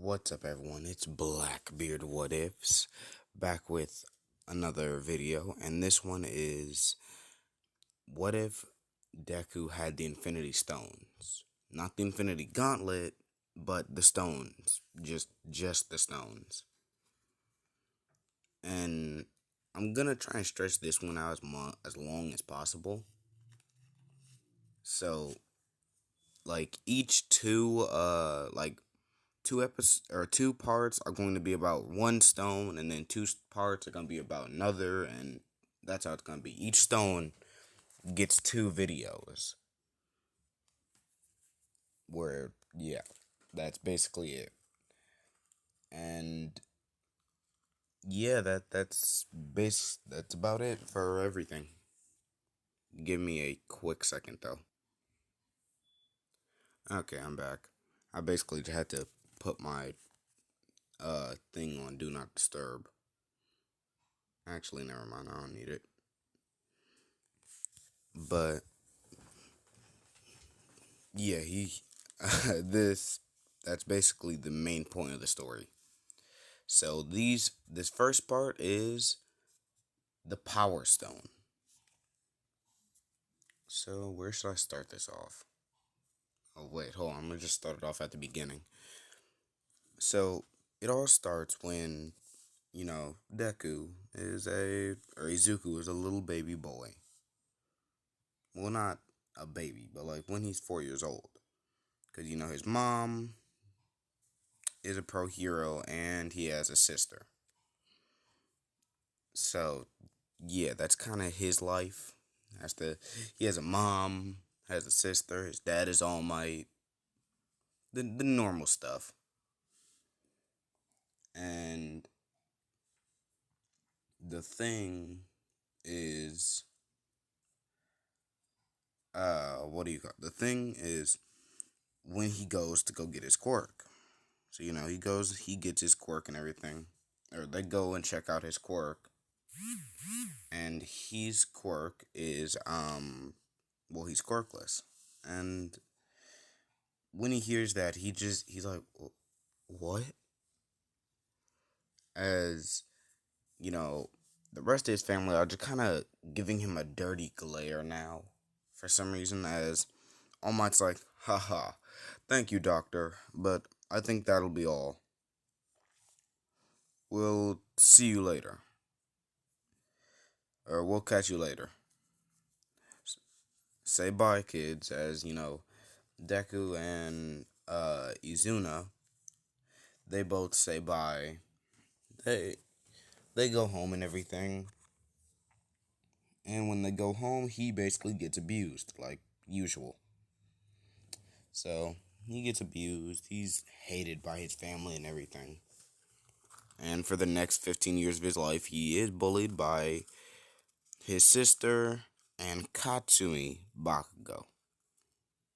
What's up, everyone? It's Blackbeard What Ifs back with another video, and this one is what if Deku had the Infinity Stones? Not the Infinity Gauntlet, but the stones, just the stones. And I'm gonna try and stretch this one out as long as possible. So, like each two episodes or two parts are going to be about one stone, and then two parts are going to be about another, and that's how it's going to be. Each stone gets two videos. Where, yeah, that's basically it. And yeah, that's about it for everything. Give me a quick second though. Okay, I'm back. I basically just had to put my thing on do not disturb. Actually, never mind. I don't need it. But yeah, this that's basically the main point of the story. So this first part is the Power Stone. So where should I start this off? Oh wait, hold on. I'm gonna just start it off at the beginning. So it all starts when Deku is or Izuku is a little baby boy. Well, not a baby, but like when he's 4 years old, because his mom is a pro hero and he has a sister. So yeah, that's kind of his life. He has a mom, has a sister. His dad is All Might. The normal stuff. And the thing is, what do you call it? The thing is when he goes to go get his quirk. So he gets his quirk and everything, or they go and check out his quirk, and his quirk is well, he's quirkless, and when he hears that, he's like, what? As the rest of his family are just kind of giving him a dirty glare now, for some reason. As All Might's like, haha, thank you, Doctor, but I think that'll be all. We'll see you later, or we'll catch you later. Say bye, kids. As Deku and Izuna, they both say bye. They they go home and everything. And when they go home, he basically gets abused, like usual. So he gets abused. He's hated by his family and everything. And for the next 15 years of his life, he is bullied by his sister and Katsumi Bakugo.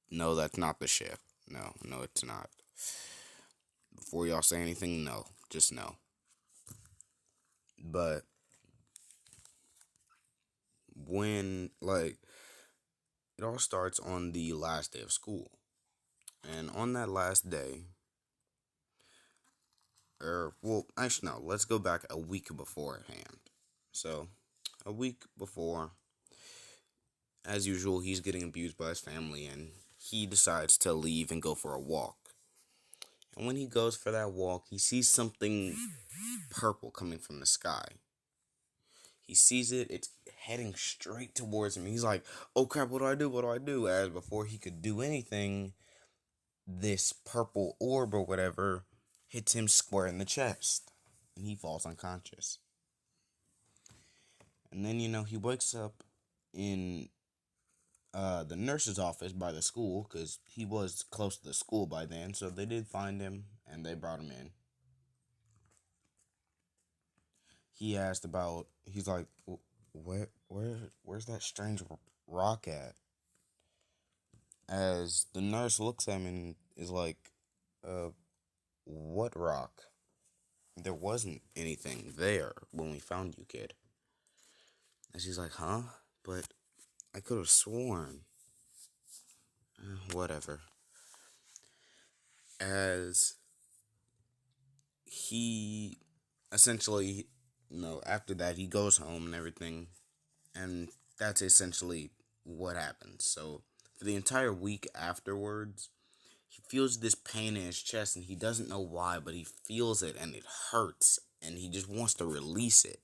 No, that's not the ship. No, it's not. Before y'all say anything, no. Just no. But when, it all starts on the last day of school. And on that last day, well, actually, no, let's go back a week beforehand. So, a week before, as usual, he's getting abused by his family, and he decides to leave and go for a walk. And when he goes for that walk, he sees something purple coming from the sky. He sees it, it's heading straight towards him. He's like, oh crap, what do I do? What do I do? As before he could do anything, this purple orb or whatever hits him square in the chest, and he falls unconscious. And then, he wakes up in the nurse's office by the school, because he was close to the school by then, so they did find him, and they brought him in. He's like, where's that strange rock at? As the nurse looks at him and is like, what rock? There wasn't anything there when we found you, kid. And she's like, huh? But I could have sworn. Whatever. As he essentially, after that, he goes home and everything. And that's essentially what happens. So, for the entire week afterwards, he feels this pain in his chest and he doesn't know why, but he feels it and it hurts and he just wants to release it.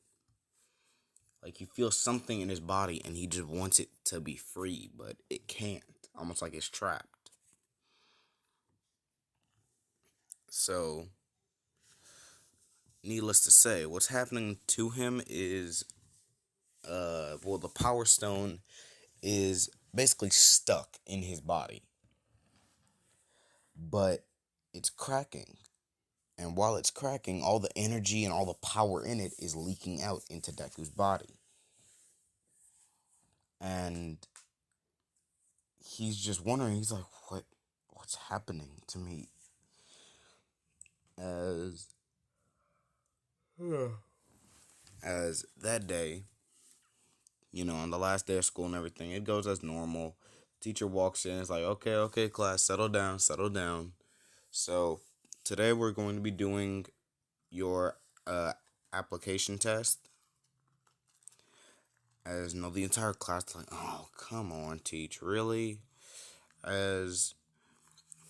Like he feels something in his body and he just wants it to be free, but it can't. Almost like it's trapped. So, needless to say, what's happening to him is the power stone is basically stuck in his body. But it's cracking. And while it's cracking, all the energy and all the power in it is leaking out into Deku's body. And he's just wondering, he's like, what's happening to me? As as that day, on the last day of school and everything, it goes as normal. Teacher walks in, it's like, okay, class, settle down, settle down. So today we're going to be doing your application test. As the entire class is like, oh, come on, teach, really? As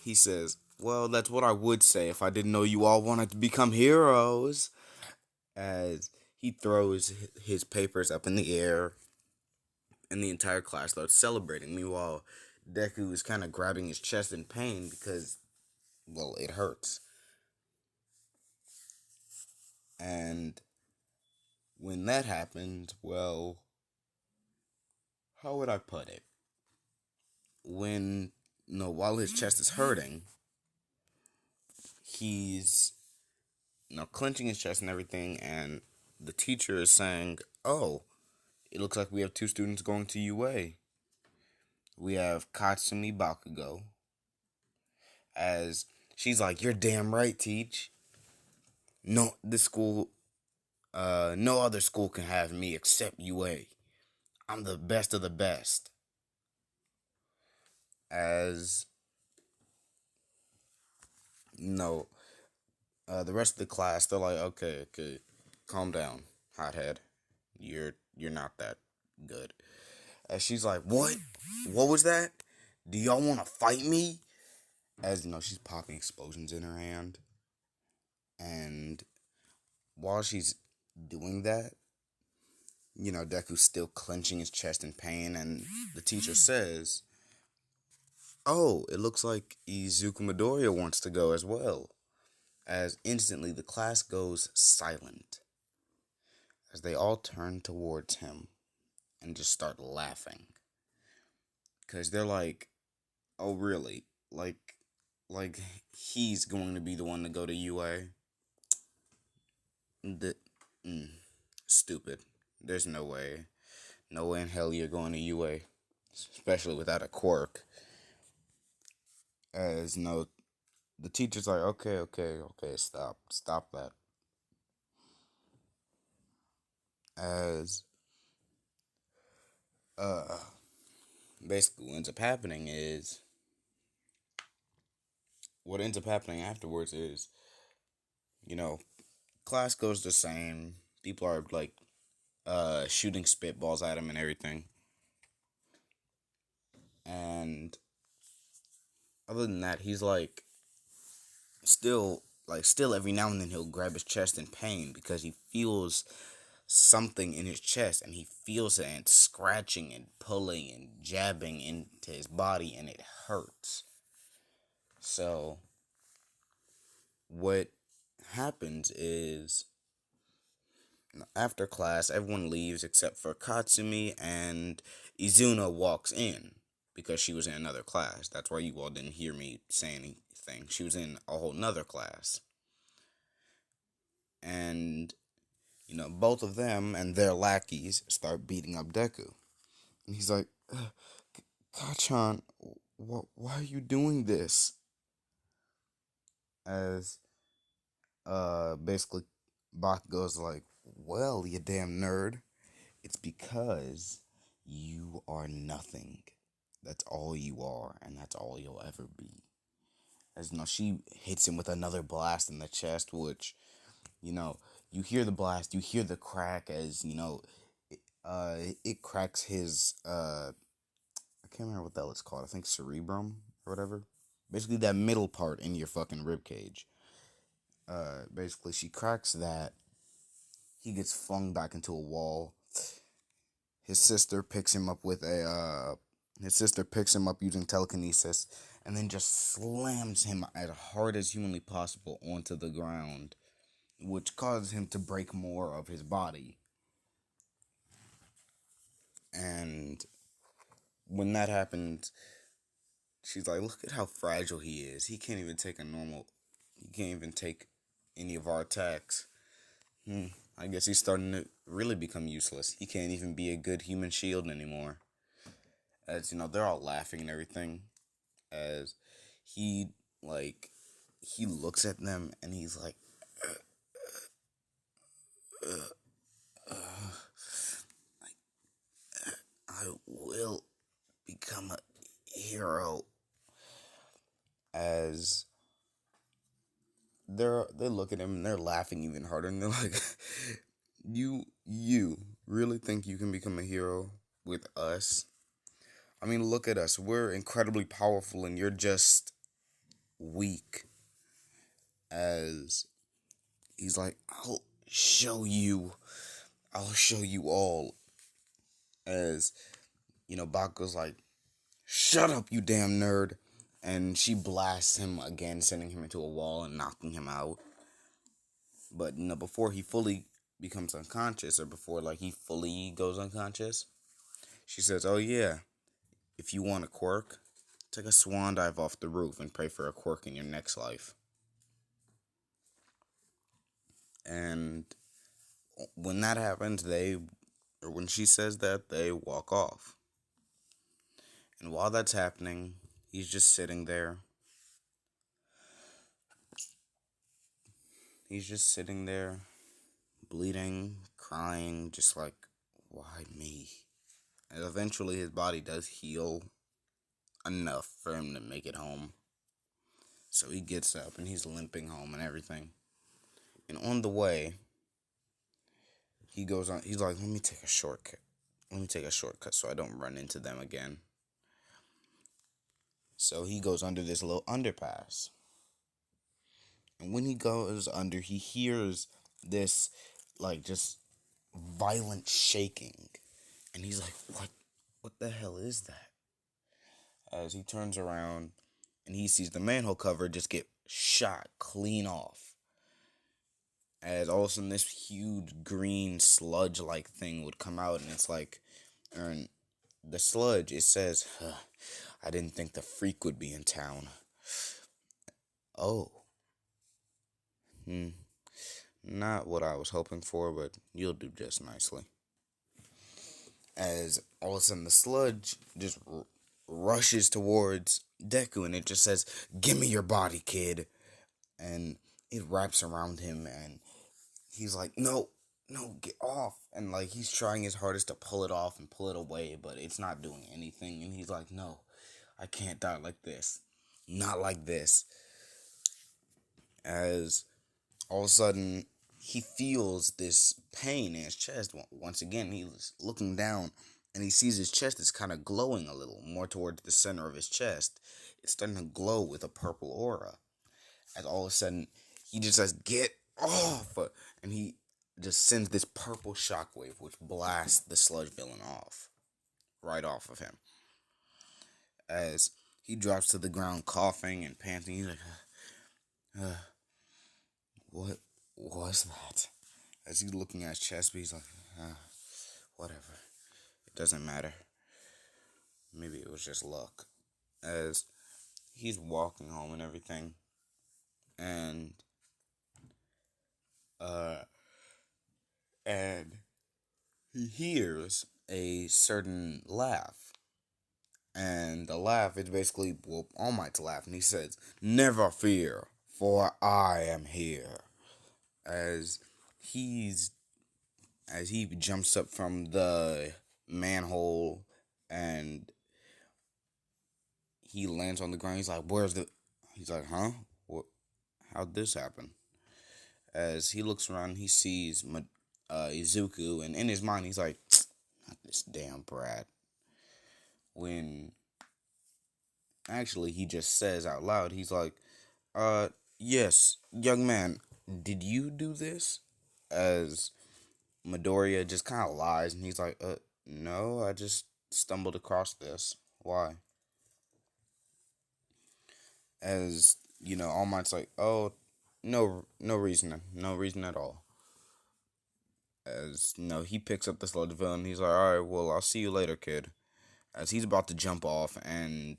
he says, well, that's what I would say if I didn't know you all wanted to become heroes. As he throws his papers up in the air, and the entire class starts celebrating. Meanwhile, Deku is kind of grabbing his chest in pain because, well, it hurts. And when that happens, well, how would I put it? When, while his chest is hurting, he's, clenching his chest and everything, and the teacher is saying, oh, it looks like we have two students going to UA. We have Katsumi Bakugo, as she's like, you're damn right, teach. No, this school, no other school can have me except UA. I'm the best of the best. As, no, the rest of the class, they're like, okay, calm down, hothead. You're not that good. As she's like, what? What was that? Do y'all want to fight me? As she's popping explosions in her hand. And while she's doing that, Deku's still clenching his chest in pain. And the teacher says, oh, it looks like Izuku Midoriya wants to go as well. As instantly the class goes silent. As they all turn towards him and just start laughing. Because they're like, oh, really? Like he's going to be the one to go to UA. The stupid. There's no way. No way in hell you're going to UA, especially without a quirk. As no, the teacher's like, okay, stop that. As uh, basically what ends up happening afterwards is, you know, class goes the same. People are like shooting spitballs at him and everything. And other than that, he's like still every now and then he'll grab his chest in pain because he feels something in his chest and he feels it and scratching and pulling and jabbing into his body and it hurts. So what happens is after class, everyone leaves except for Katsumi, and Izuna walks in because she was in another class. That's why you all didn't hear me say anything. She was in a whole nother class. And, both of them and their lackeys start beating up Deku. And he's like, Kachan, why are you doing this? As, basically, Bach goes like, well, you damn nerd. It's because you are nothing. That's all you are, and that's all you'll ever be. As she hits him with another blast in the chest, which you know you hear the blast, you hear the crack as it cracks his I can't remember what the hell it's called. I think cerebrum or whatever. Basically, that middle part in your fucking rib cage. Basically, she cracks that. He gets flung back into a wall. His sister picks him up with a. His sister picks him up using telekinesis, and then just slams him as hard as humanly possible onto the ground, which causes him to break more of his body. And when that happens, she's like, "Look at how fragile he is. He can't even take a normal. He can't even take any of our attacks. I guess he's starting to really become useless. He can't even be a good human shield anymore." As they're all laughing and everything. As he he looks at them and he's like, "I will become a hero." As they look at him and they're laughing even harder and they're like, you really think you can become a hero with us? I mean, look at us. We're incredibly powerful and you're just weak. As he's like, show you. I'll show you all." As, Bakugo's like, "Shut up, you damn nerd." And she blasts him again, sending him into a wall and knocking him out. But, before he fully becomes unconscious, or before, he fully goes unconscious, she says, "Oh, yeah, if you want a quirk, take a swan dive off the roof and pray for a quirk in your next life." And when that happens, when she says that, they walk off. And while that's happening, he's just sitting there. He's just sitting there, bleeding, crying, just like, why me? And eventually his body does heal enough for him to make it home. So he gets up and he's limping home and everything. And on the way, he goes on, he's like, let me take a shortcut. Let me take a shortcut so I don't run into them again. So he goes under this little underpass. And when he goes under, he hears this, just violent shaking. And he's like, what the hell is that? As he turns around and he sees the manhole cover just get shot clean off. As all of a sudden this huge green sludge-like thing would come out, and it's like, and the sludge, it says, "I didn't think the freak would be in town." Oh. Not what I was hoping for, but you'll do just nicely. As all of a sudden the sludge just rushes towards Deku, and it just says, "Give me your body, kid." And it wraps around him, and he's like, no, get off. And he's trying his hardest to pull it off and pull it away, but it's not doing anything. And he's like, no, I can't die like this. Not like this. As all of a sudden he feels this pain in his chest. Once again, he's looking down and he sees his chest is kind of glowing a little more towards the center of his chest. It's starting to glow with a purple aura. As all of a sudden he just says, "Get off!" And he just sends this purple shockwave which blasts the sludge villain off. Right off of him. As he drops to the ground coughing and panting, he's like, what was that? As he's looking at his chest, but he's like, whatever. It doesn't matter. Maybe it was just luck. As he's walking home and everything. And he hears a certain laugh. And the laugh is basically, All Might's laugh. And he says, "Never fear, for I am here." As he jumps up from the manhole and he lands on the ground, he's He's like, huh? What? How'd this happen? As he looks around, he sees Izuku, and in his mind, he's like, not this damn brat. When actually, he just says out loud, he's like, uh, yes, young man, did you do this? As Midoriya just kind of lies, and he's like, no, I just stumbled across this. Why? As All Might's like, oh, no, no reason at all. As he picks up this little villain, he's like, all right, well, I'll see you later, kid. As he's about to jump off, and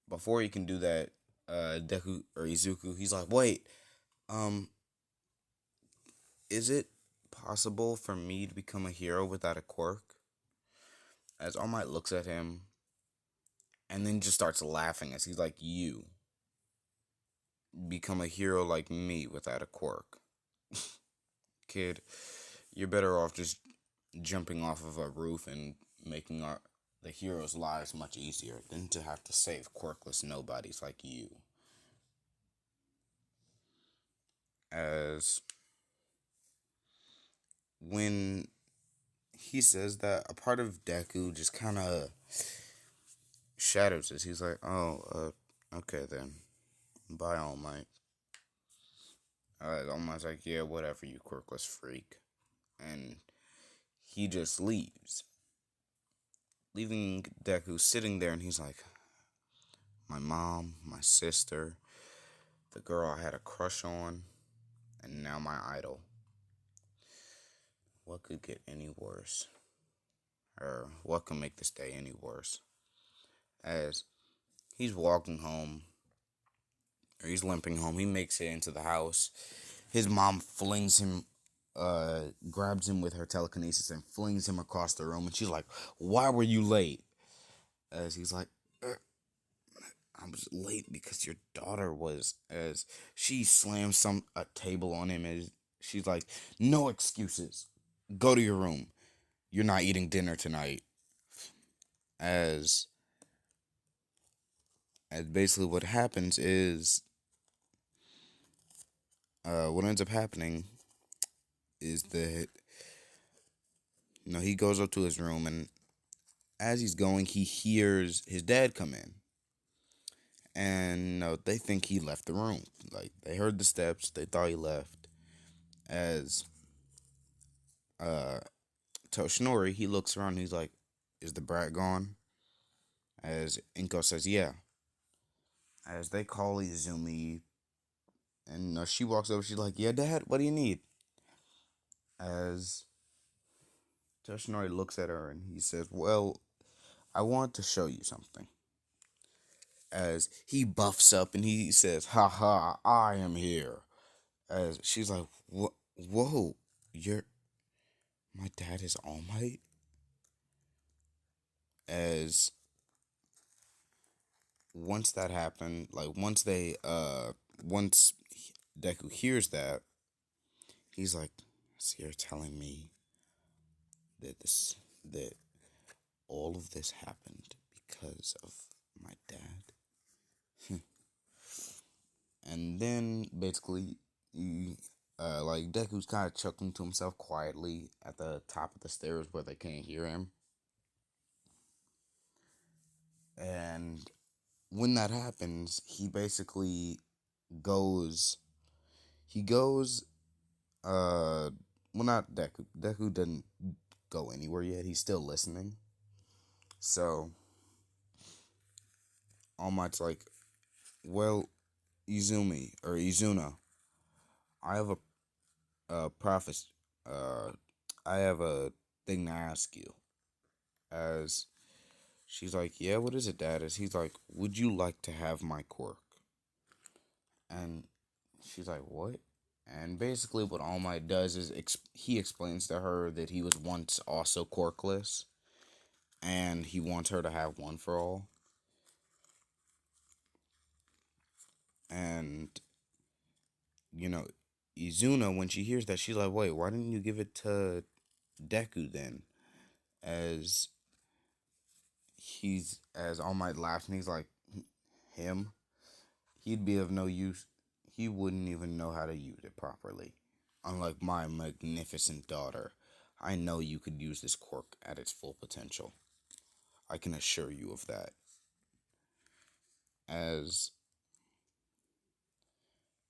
before he can do that, Deku or Izuku, he's like, wait, um, is it possible for me to become a hero without a quirk? As All Might looks at him, and then just starts laughing as he's like, you become a hero like me without a quirk. Kid, you're better off just jumping off of a roof and making the heroes' lives much easier than to have to save quirkless nobodies like you. As when he says that, a part of Deku just kind of shatters this. He's like, oh, okay then. Bye, All Might. All Might's like, yeah, whatever, you quirkless freak. And he just leaves, leaving Deku sitting there, and he's like, my mom, my sister, the girl I had a crush on, and now my idol. What could get any worse? Or what could make this day any worse? As he's walking home, or he's limping home, he makes it into the house. His mom flings him, grabs him with her telekinesis and flings him across the room. And she's like, why were you late? As he's like, I was late because your daughter was. As she slams a table on him. As she's like, no excuses. Go to your room. You're not eating dinner tonight. As basically what happens is, what ends up happening is that he goes up to his room, and as he's going, he hears his dad come in, and they think he left the room. Like, they heard the steps, they thought he left. As Toshinori, he looks around, he's like, is the brat gone? As Inko says, yeah. As they call Izumi, and she walks over, she's like, yeah, Dad, what do you need? As Toshinori looks at her, and he says, well, I want to show you something. As he buffs up, and he says, ha ha, I am here. As she's like, whoa, my dad is All Might? As once that happened, like once Deku hears that, he's like, so you're telling me that all of this happened because of my dad? And then basically, like Deku's kind of chuckling to himself quietly at the top of the stairs where they can't hear him. And when that happens, he basically goes. He goes. Well, not Deku. Deku didn't go anywhere yet. He's still listening. So All Might's like, well, Izuna, I have a prophecy. I have a thing to ask you. As she's like, yeah, what is it, Dad? As he's like, would you like to have my quirk? And she's like, what? And basically, what All Might does is he explains to her that he was once also quirkless, and he wants her to have one for all. And Izuna, when she hears that, she's like, wait, why didn't you give it to Deku then? As All Might laughs, and he's like, him? he'd be of no use. He wouldn't even know how to use it properly. Unlike my magnificent daughter, I know you could use this quirk at its full potential. I can assure you of that. As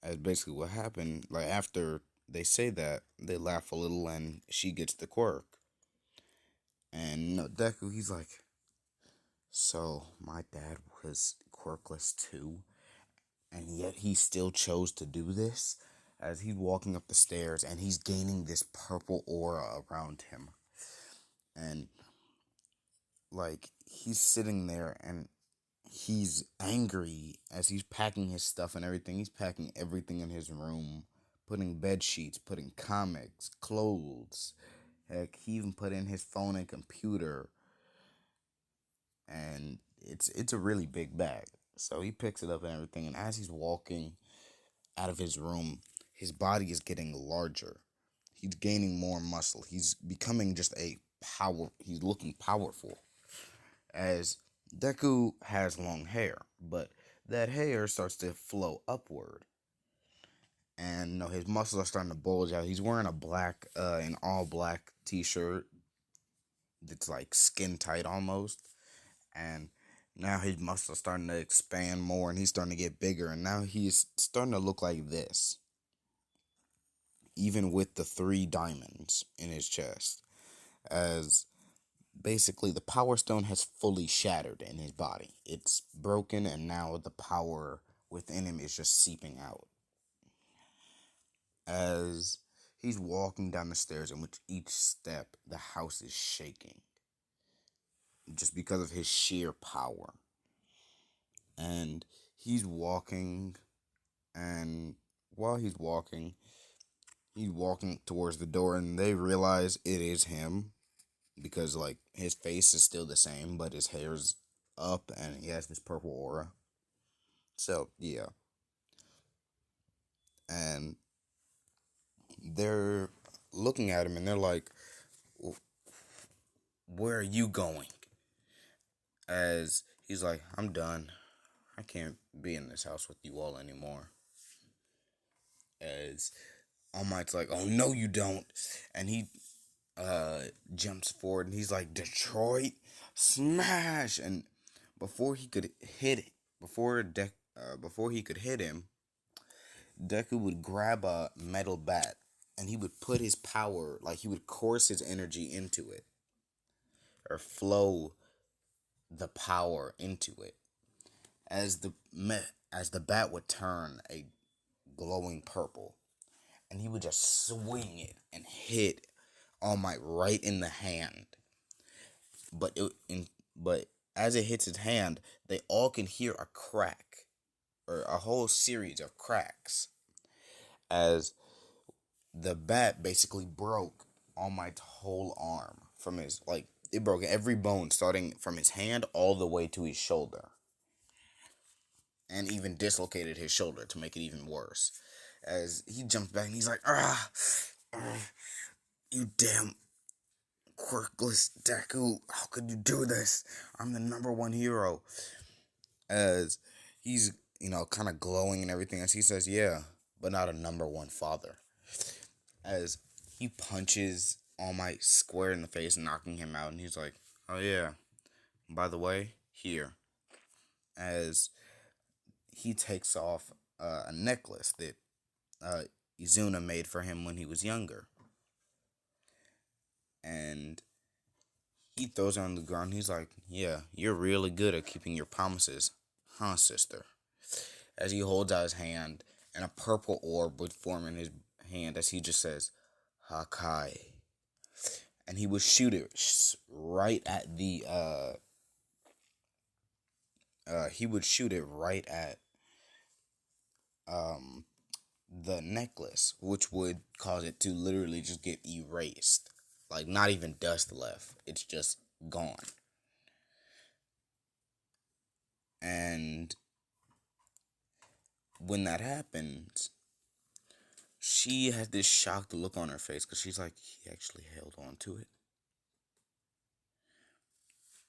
as basically what happened, like after they say that, they laugh a little and she gets the quirk. And Deku, he's like, so my dad was quirkless too, and yet he still chose to do this. As he's walking up the stairs and he's gaining this purple aura around him. And like he's sitting there and he's angry as he's packing his stuff and everything. He's packing everything in his room, putting bed sheets, putting comics, clothes. Heck, he even put in his phone and computer. And it's a really big bag. So he picks it up and everything. And as he's walking out of his room, his body is getting larger. He's gaining more muscle. He's becoming just a power. He's looking powerful. As Deku has long hair, but that hair starts to flow upward, and his muscles are starting to bulge out. He's wearing an all black T-shirt that's like skin tight almost, and now his muscles are starting to expand more, and he's starting to get bigger, and now he's starting to look like this, even with the 3 diamonds in his chest, as basically the power stone has fully shattered in his body. It's broken, and now the power within him is just seeping out. As he's walking down the stairs, in which each step the house is shaking just because of his sheer power. And he's walking, and while he's walking towards the door, and they realize it is him because like his face is still the same, but his hair's up and he has this purple aura. So yeah, and they're looking at him and they're like, "Where are you going?" As he's like, "I'm done. I can't be in this house with you all anymore." As All Might's like, "Oh no, you don't," and he jumps forward and he's like, "Detroit, smash!" And before he could hit it, before he could hit him, Deku would grab a metal bat and he would put his power, like he would course his energy into it, or flow the power into it. As the bat would turn a glowing purple, and he would just swing it and hit All Might right in the hand. But as it hits his hand, they all can hear a crack, or a whole series of cracks, as the bat basically broke All Might's whole arm from his, like, it broke every bone starting from his hand all the way to his shoulder, and even dislocated his shoulder to make it even worse. As he jumps back and he's like, you damn quirkless Deku, how could you do this? I'm the number one hero." As he's, kind of glowing and everything, as he says, "Yeah, but not a number one father." As he punches All Might square in the face, knocking him out, and he's like, "Oh yeah, by the way, here." As he takes off a necklace that Izuna made for him when he was younger. And he throws it on the ground. He's like, "Yeah, you're really good at keeping your promises, huh, sister?" As he holds out his hand, and a purple orb would form in his hand as he just says, "Hakai." And he would shoot it right at he would shoot it right at the necklace, which would cause it to literally just get erased. Like, not even dust left. It's just gone. And when that happens, she has this shocked look on her face because she's like, he actually held on to it.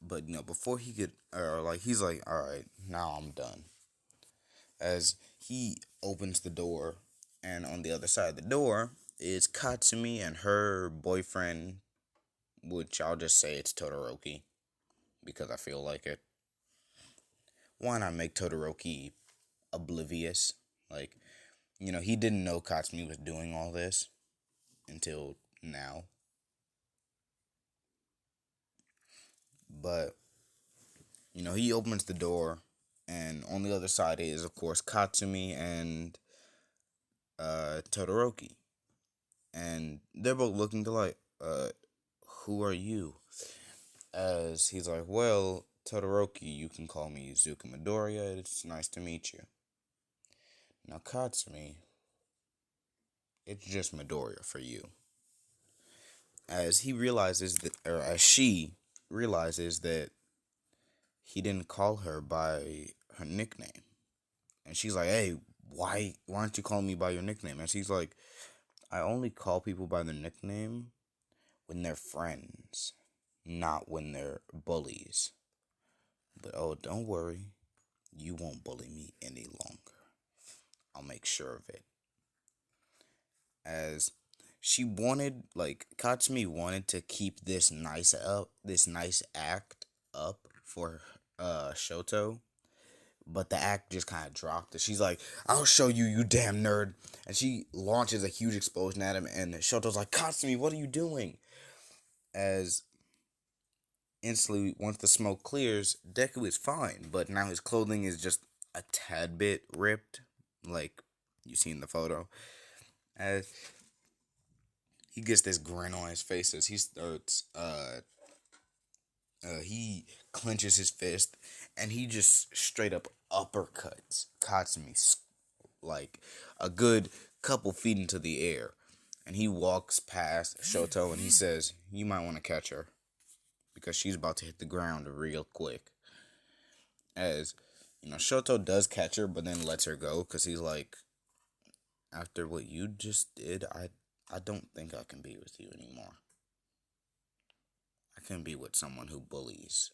But, before he could, or like, he's like, "All right, now I'm done." as he opens the door, and on the other side of the door is Katsumi and her boyfriend, which I'll just say it's Todoroki because I feel like it. Why not make Todoroki oblivious? Like, he didn't know Katsumi was doing all this until now. But, he opens the door, and on the other side is, of course, Katsumi and Todoroki. And they're both looking to like, who are you? As he's like, well, Todoroki, you can call me Zuka Midoriya. It's nice to meet you. Now, Katsumi, it's just Midoriya for you. As he realizes that, or as she realizes that he didn't call her by her nickname. And she's like, hey, why aren't you calling me by your nickname? And she's like, I only call people by their nickname when they're friends, not when they're bullies. But oh, don't worry, you won't bully me any longer. I'll make sure of it. As she wanted, like, Katsumi wanted to keep this nice act up for Shoto, but the act just kind of dropped. And she's like, I'll show you, you damn nerd. And she launches a huge explosion at him, and Shoto's like, Katsumi, what are you doing? As instantly, once the smoke clears, Deku is fine, but now his clothing is just a tad bit ripped, like you see in the photo. As he gets this grin on his face as he starts, he clenches his fist, and he just straight up uppercuts Katsumi, like a good couple feet into the air. And he walks past Shoto, and he says, you might want to catch her, because she's about to hit the ground real quick. As, Shoto does catch her, but then lets her go, because he's like, after what you just did, I don't think I can be with you anymore. I can be with someone who bullies.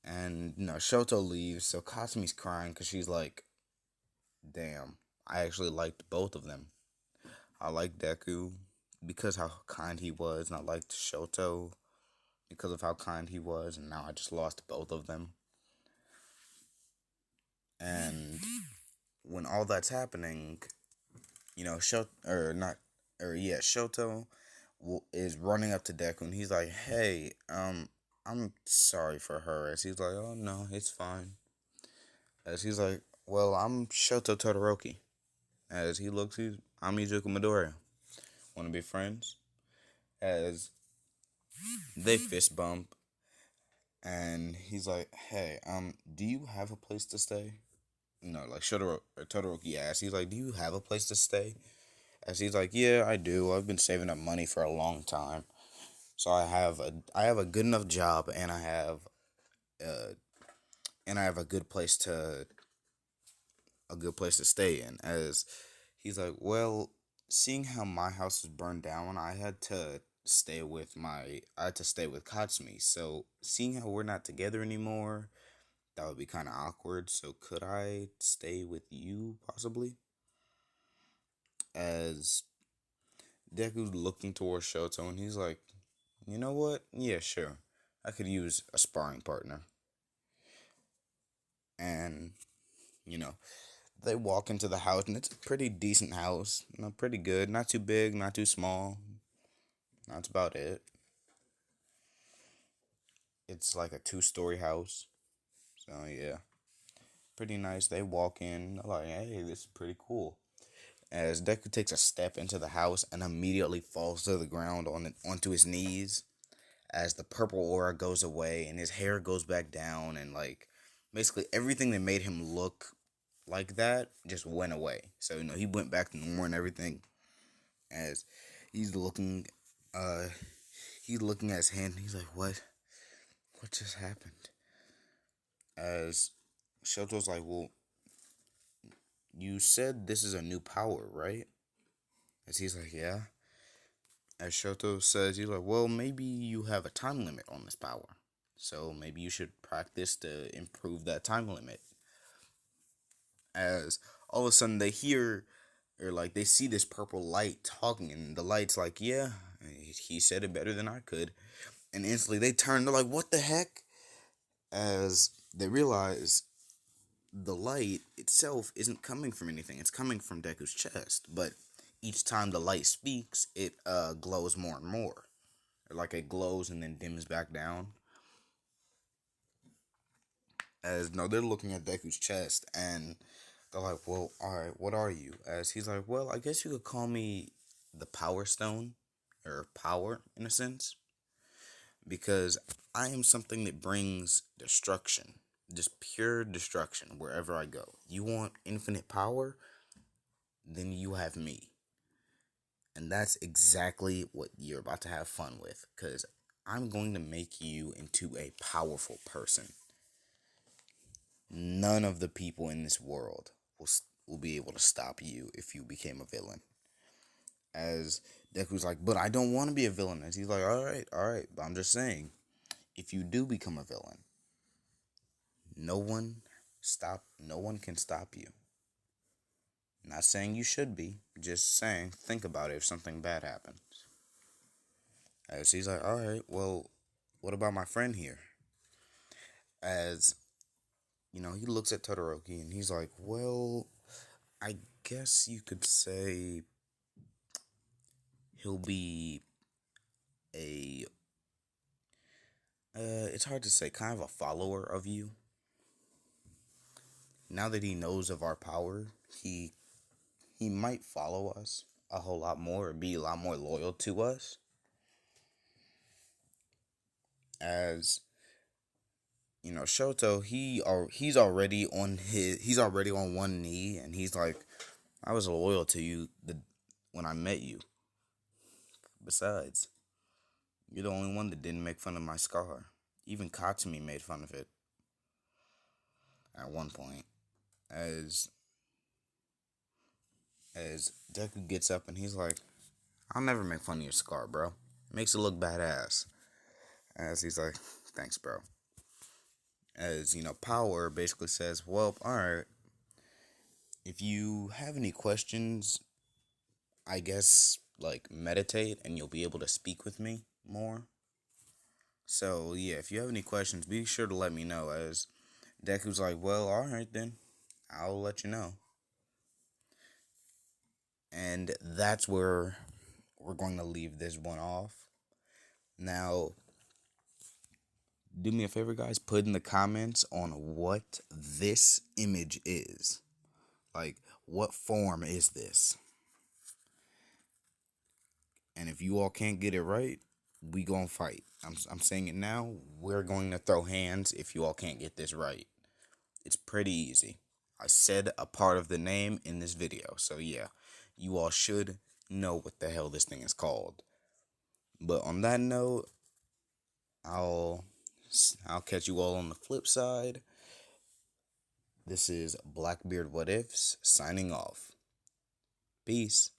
And, Shoto leaves, so Kasumi's crying, because she's like, damn, I actually liked both of them. I liked Deku because how kind he was, and I liked Shoto because of how kind he was, and now I just lost both of them. And when all that's happening, Shoto is running up to Deku, and he's like, "Hey, I'm sorry for her." As he's like, "Oh no, it's fine." As he's like, "Well, I'm Shoto Todoroki." As he looks, I'm Izuku Midoriya. Want to be friends? As they fist bump, and he's like, "Hey, do you have a place to stay?" Like Todoroki asks, he's like, "Do you have a place to stay?" As he's like, "Yeah, I do. I've been saving up money for a long time, so I have a good enough job, and uh I have a good place to stay in." As he's like, "Well, seeing how my house was burned down, I had to stay with Katsumi. So seeing how we're not together anymore, that would be kind of awkward. So could I stay with you possibly?" As Deku's looking towards Shoto, and he's like, "You know what? Yeah, sure. I could use a sparring partner." And, you know, they walk into the house, and it's a pretty decent house. Pretty good. Not too big, not too small. That's about it. It's like a two-story house. So, yeah. Pretty nice. They walk in, they're like, hey, this is pretty cool. As Deku takes a step into the house and immediately falls to the ground onto his knees, as the purple aura goes away and his hair goes back down, and like basically everything that made him look like that just went away. So he went back to normal and everything. As he's looking, at his hand, and he's like, what just happened? As Shoto's like, well, you said this is a new power, right? As he's like, yeah. As Shoto says, he's like, well, maybe you have a time limit on this power, so maybe you should practice to improve that time limit. As all of a sudden they hear, or like they see this purple light talking, and the light's like, yeah, he said it better than I could. And instantly they turn, they're like, what the heck? As they realize the light itself isn't coming from anything, it's coming from Deku's chest. But each time the light speaks, it glows more and more. Or like it glows and then dims back down. As no, they're looking at Deku's chest and they're like, well, alright, what are you? As he's like, well, I guess you could call me the Power Stone, or power in a sense, because I am something that brings destruction, just pure destruction wherever I go. You want infinite power? Then you have me. And that's exactly what you're about to have fun with, because I'm going to make you into a powerful person. None of the people in this world will be able to stop you if you became a villain. As Deku's like, but I don't want to be a villain. As he's like, all right, but I'm just saying, if you do become a villain, no one can stop you. Not saying you should be, just saying, think about it if something bad happens. As he's like, all right, well, what about my friend here? As he looks at Todoroki and he's like, well, I guess you could say he'll be a it's hard to say, kind of a follower of you. Now that he knows of our power, he might follow us a whole lot more, or be a lot more loyal to us. As Shoto, he's already on one knee, and he's like, I was loyal to you when I met you. Besides, you're the only one that didn't make fun of my scar. Even Katsumi made fun of it at one point. As Deku gets up and he's like, I'll never make fun of your scar, bro. Makes it look badass. As he's like, thanks, bro. As Power basically says, well, alright, if you have any questions, I guess, like, meditate and you'll be able to speak with me more. So, yeah, if you have any questions, be sure to let me know. As Deku's like, well, alright then, I'll let you know. And that's where we're going to leave this one off. Now, do me a favor, guys, put in the comments on what this image is. Like, what form is this? And if you all can't get it right, we gonna fight. I'm saying it now. We're going to throw hands if you all can't get this right. It's pretty easy. I said a part of the name in this video. So yeah, you all should know what the hell this thing is called. But on that note, I'll catch you all on the flip side. This is Blackbeard What Ifs signing off. Peace.